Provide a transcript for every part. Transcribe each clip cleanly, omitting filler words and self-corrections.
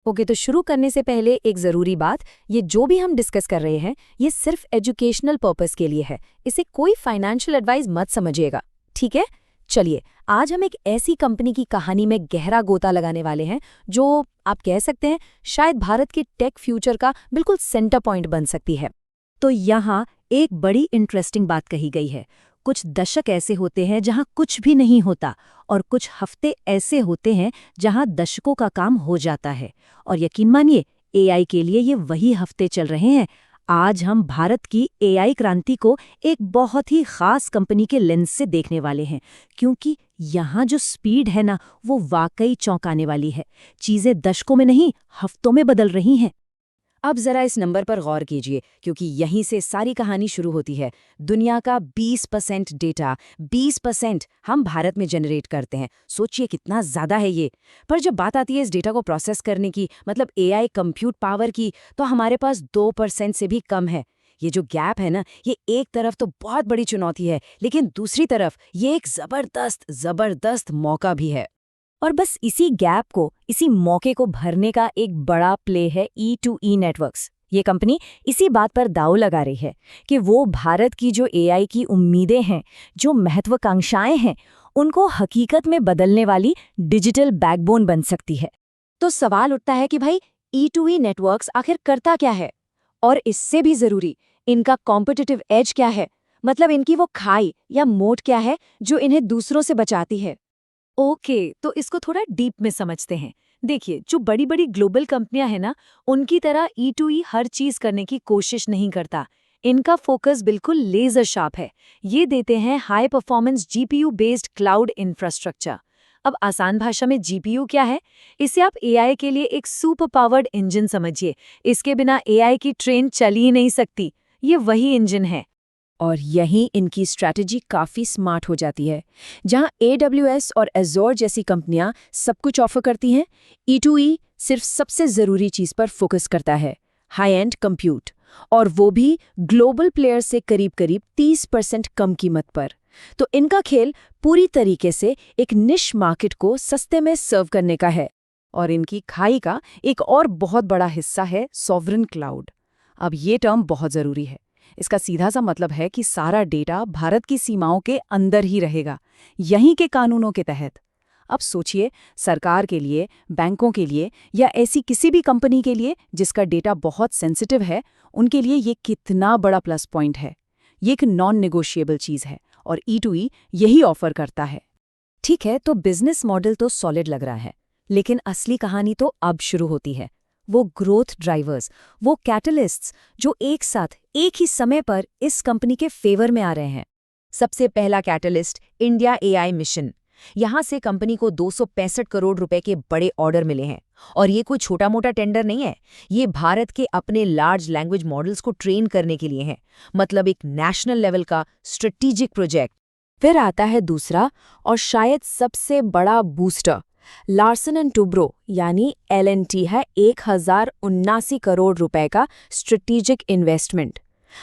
Okay, तो शुरू करने से पहले एक ज़रूरी बात, ये जो भी हम डिस्कस कर रहे हैं, ये सिर्फ एजुकेशनल पर्पस के लिए है। इसे कोई फाइनेंशियल एडवाइस मत समझिएगा, ठीक है? चलिए, आज हम एक ऐसी कंपनी की कहानी में गहरा गोता लगाने वाले हैं, जो आप कह सकते हैं शायद भारत के टेक फ्यूचर का बिल्कुल सेंटर पॉइंट बन सकती है। तो यहाँ एक बड़ी इंटरेस्टिंग बात कही गई है। कुछ दशक ऐसे होते हैं जहाँ कुछ भी नहीं होता और कुछ हफ्ते ऐसे होते हैं जहाँ दशकों का काम हो जाता है। और यकीन मानिए, एआई के लिए ये वही हफ्ते चल रहे हैं। आज हम भारत की एआई क्रांति को एक बहुत ही खास कंपनी के लेंस से देखने वाले हैं, क्योंकि यहाँ जो स्पीड है ना, वो वाकई चौंकाने वाली है। चीजें दशकों में नहीं, हफ्तों में बदल रही हैं। अब जरा इस नंबर पर गौर कीजिए, क्योंकि यहीं से सारी कहानी शुरू होती है। दुनिया का 20% डेटा, 20% हम भारत में जनरेट करते हैं। सोचिए कितना ज़्यादा है ये। पर जब बात आती है इस डेटा को प्रोसेस करने की, मतलब एआई कंप्यूट पावर की, तो हमारे पास 2% से भी कम है। ये जो गैप है ना, ये एक तरफ तो बहुत बड़ी चुनौती है, लेकिन दूसरी तरफ ये एक ज़बरदस्त मौका भी है। और बस इसी गैप को, इसी मौके को भरने का एक बड़ा प्ले है E2E नेटवर्क्स। ये कंपनी इसी बात पर दांव लगा रही है कि वो भारत की जो एआई की उम्मीदें हैं, जो महत्वाकांक्षाएं हैं, उनको हकीकत में बदलने वाली डिजिटल बैकबोन बन सकती है। तो सवाल उठता है कि भाई, E2E नेटवर्क्स आखिर करता क्या है? और इससे भी जरूरी, इनका कॉम्पिटिटिव एज क्या है? मतलब इनकी वो खाई या मोट क्या है जो इन्हें दूसरों से बचाती है। ओके, तो इसको थोड़ा डीप में समझते हैं। देखिए, जो बड़ी बड़ी ग्लोबल कंपनियां हैं ना, उनकी तरह E2E हर चीज करने की कोशिश नहीं करता। इनका फोकस बिल्कुल लेजर शार्प है। ये देते हैं high performance GPU based cloud infrastructure. अब आसान भाषा में जीपीयू क्या है? इसे आप एआई के लिए एक सुपर पावर्ड इंजन समझिए। इसके बिना एआई की ट्रेन चल ही नहीं सकती। ये वही इंजन है। और यहीं इनकी स्ट्रैटेजी काफ़ी स्मार्ट हो जाती है। जहां AWS और Azure जैसी कंपनियां सब कुछ ऑफर करती हैं, E2E सिर्फ सबसे ज़रूरी चीज़ पर फोकस करता है, हाई एंड कंप्यूट, और वो भी ग्लोबल प्लेयर से करीब 30% कम कीमत पर। तो इनका खेल पूरी तरीके से एक निश मार्केट को सस्ते में सर्व करने का है। और इनकी खाई का एक और बहुत बड़ा हिस्सा है सॉवरेन क्लाउड। अब ये टर्म बहुत ज़रूरी है। इसका सीधा सा मतलब है कि सारा डेटा भारत की सीमाओं के अंदर ही रहेगा, यहीं के कानूनों के तहत। अब सोचिए, सरकार के लिए, बैंकों के लिए या ऐसी किसी भी कंपनी के लिए जिसका डेटा बहुत सेंसिटिव है, उनके लिए ये कितना बड़ा प्लस पॉइंट है। ये एक नॉन नेगोशिएबल चीज़ है और E2E यही ऑफर करता है। ठीक है, तो बिजनेस मॉडल तो सॉलिड लग रहा है, लेकिन असली कहानी तो अब शुरू होती है। वो ग्रोथ ड्राइवर्स, वो कैटलिस्ट्स जो एक साथ, एक ही समय पर इस कंपनी के फेवर में आ रहे हैं। सबसे पहला कैटलिस्ट, इंडिया एआई मिशन। यहाँ से कंपनी को 265 करोड़ रुपए के बड़े ऑर्डर मिले हैं। और ये कोई छोटा मोटा टेंडर नहीं है, ये भारत के अपने लार्ज लैंग्वेज मॉडल्स को ट्रेन करने के लिए है। मतलब एक नेशनल लेवल का स्ट्रेटेजिक प्रोजेक्ट। फिर आता है दूसरा और शायद सबसे बड़ा बूस्टर, लार्सन एंड टुब्रो यानी L&T है 1079 करोड़ रुपए का स्ट्रेटेजिक इन्वेस्टमेंट।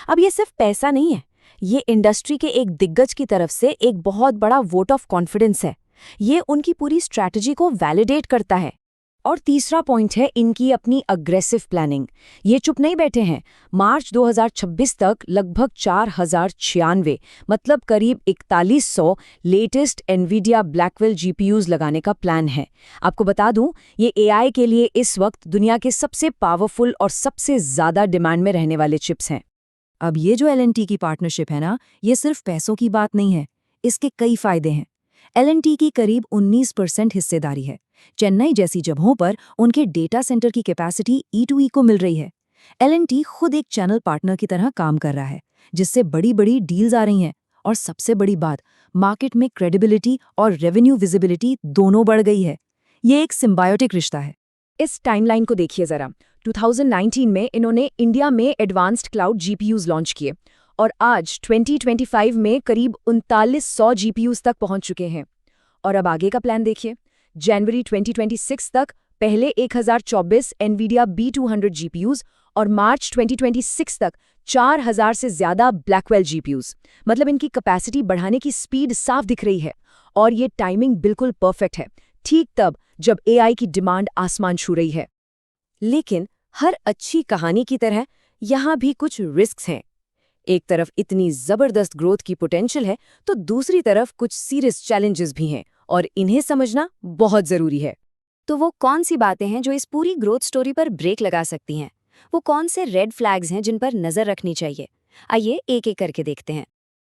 अब ये सिर्फ पैसा नहीं है, ये इंडस्ट्री के एक दिग्गज की तरफ से एक बहुत बड़ा वोट ऑफ कॉन्फिडेंस है। ये उनकी पूरी स्ट्रैटेजी को वैलिडेट करता है। और तीसरा पॉइंट है इनकी अपनी अग्रेसिव प्लानिंग। ये चुप नहीं बैठे हैं। मार्च 2026 तक लगभग 4096, मतलब करीब 4100 लेटेस्ट एनवीडिया ब्लैकवेल जीपीयूज लगाने का प्लान है। आपको बता दूं, ये एआई के लिए इस वक्त दुनिया के सबसे पावरफुल और सबसे ज्यादा डिमांड में रहने वाले चिप्स हैं। अब ये जो L&T की पार्टनरशिप है ना, ये सिर्फ पैसों की बात नहीं है, इसके कई फायदे हैं। L&T की करीब 19% हिस्सेदारी है। चेन्नई जैसी जगहों पर उनके डेटा सेंटर की कैपेसिटी E2E को मिल रही है। L&T खुद एक चैनल पार्टनर की तरह काम कर रहा है, जिससे बड़ी बड़ी डील्स आ रही हैं। और सबसे बड़ी बात, मार्केट में क्रेडिबिलिटी और रेवेन्यू विजिबिलिटी दोनों बढ़ गई है। ये एक सिम्बायोटिक रिश्ता है। इस टाइमलाइन को देखिए जरा। 2019 में इन्होंने इंडिया में एडवांस्ड क्लाउड जीपीयूज लॉन्च किए और आज 2025 में करीब 3900 जीपीयूज तक पहुंच चुके हैं। और अब आगे का प्लान देखिए। जनवरी 2026 तक पहले 1024 एनवीडिया B200 जीपीयूज और मार्च 2026 तक 4000 से ज्यादा ब्लैकवेल जीपीयूज। मतलब इनकी कैपेसिटी बढ़ाने की स्पीड साफ दिख रही है। और ये टाइमिंग बिल्कुल परफेक्ट है, ठीक तब जब एआई की डिमांड आसमान छू रही है। लेकिन हर अच्छी कहानी की तरह यहाँ भी कुछ रिस्क्स हैं। एक तरफ इतनी जबरदस्त ग्रोथ की पोटेंशियल है, तो दूसरी तरफ कुछ सीरियस चैलेंजेस भी हैं और इन्हें समझना बहुत जरूरी है। तो वो कौन सी बातें हैं जो इस पूरी ग्रोथ स्टोरी पर ब्रेक लगा सकती हैं? वो कौन से रेड फ्लैग्स हैं जिन पर नजर रखनी चाहिए? आइए एक एक करके देखते हैं।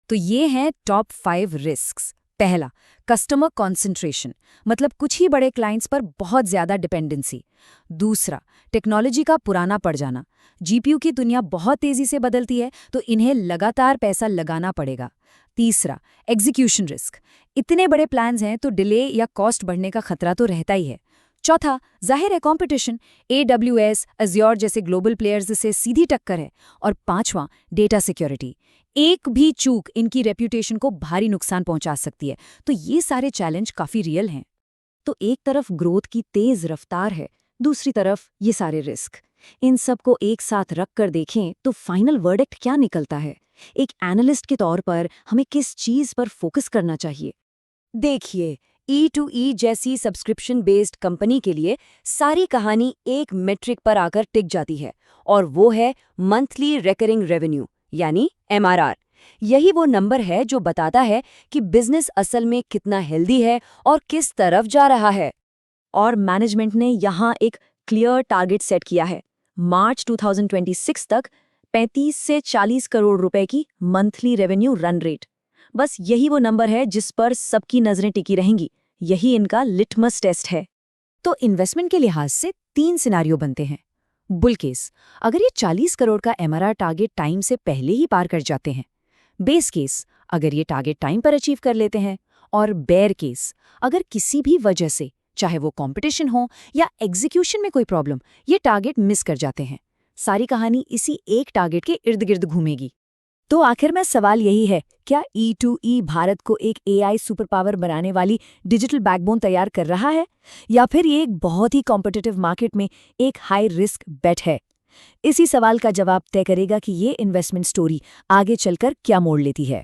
तो ये हैं टॉप 5 रिस्क्स। पहला, कस्टमर कॉन्सेंट्रेशन, मतलब कुछ ही बड़े क्लाइंट्स पर बहुत ज्यादा डिपेंडेंसी। दूसरा, टेक्नोलॉजी का पुराना पड़ जाना। जीपीयू की दुनिया बहुत तेजी से बदलती है, तो इन्हें लगातार पैसा लगाना पड़ेगा। तीसरा, एग्जीक्यूशन रिस्क, इतने बड़े प्लान्स हैं तो डिले या कॉस्ट बढ़ने का खतरा तो रहता ही है। चौथा, जाहिर है कंपटीशन, AWS, Azure जैसे ग्लोबल प्लेयर्स से सीधी टक्कर है। और पांचवां, डेटा सिक्योरिटी, एक भी चूक इनकी रेप्यूटेशन को भारी नुकसान पहुंचा सकती है। तो ये सारे चैलेंज काफी रियल हैं। तो एक तरफ ग्रोथ की तेज रफ्तार है, दूसरी तरफ ये सारे रिस्क। इन सब को एक साथ रख कर देखें तो फाइनल वर्डिक्ट क्या निकलता है? एक एनालिस्ट के तौर पर हमें किस चीज पर फोकस करना चाहिए? देखिए, E2E जैसी सब्सक्रिप्शन बेस्ड कंपनी के लिए सारी कहानी एक मेट्रिक पर आकर टिक जाती है, और वो है मंथली रिकरिंग रेवेन्यू, यानी MRR। यही वो नंबर है जो बताता है कि बिजनेस असल में कितना हेल्दी है और किस तरफ जा रहा है। और मैनेजमेंट ने यहाँ एक क्लियर टारगेट सेट किया है। मार्च 2026 तक 35 से 40 करोड़ रुपए की मंथली रेवेन्यू रन रेट। बस यही वो नंबर है जिस पर सबकी नजरें टिकी रहेंगी। यही इनका लिटमस टेस्ट है। तो इन्वेस्टमेंट के लिहाज से 3 सिनारियो बनते हैं। बुल केस, अगर ये 40 करोड़ का MRR टारगेट टाइम से पहले ही पार कर जाते हैं। बेस केस, अगर ये टारगेट टाइम पर अचीव कर लेते हैं। और बेयर केस, अगर किसी भी वजह से, चाहे वो कंपटीशन हो या एग्जीक्यूशन में कोई प्रॉब्लम, ये टारगेट मिस कर जाते हैं। सारी कहानी इसी एक टारगेट के इर्द गिर्द घूमेगी। तो आखिर में सवाल यही है, क्या E2E भारत को एक AI सुपर पावर बनाने वाली डिजिटल बैकबोन तैयार कर रहा है, या फिर ये एक बहुत ही कॉम्पिटिटिव मार्केट में एक हाई रिस्क बेट है? इसी सवाल का जवाब तय करेगा कि ये इन्वेस्टमेंट स्टोरी आगे चलकर क्या मोड़ लेती है।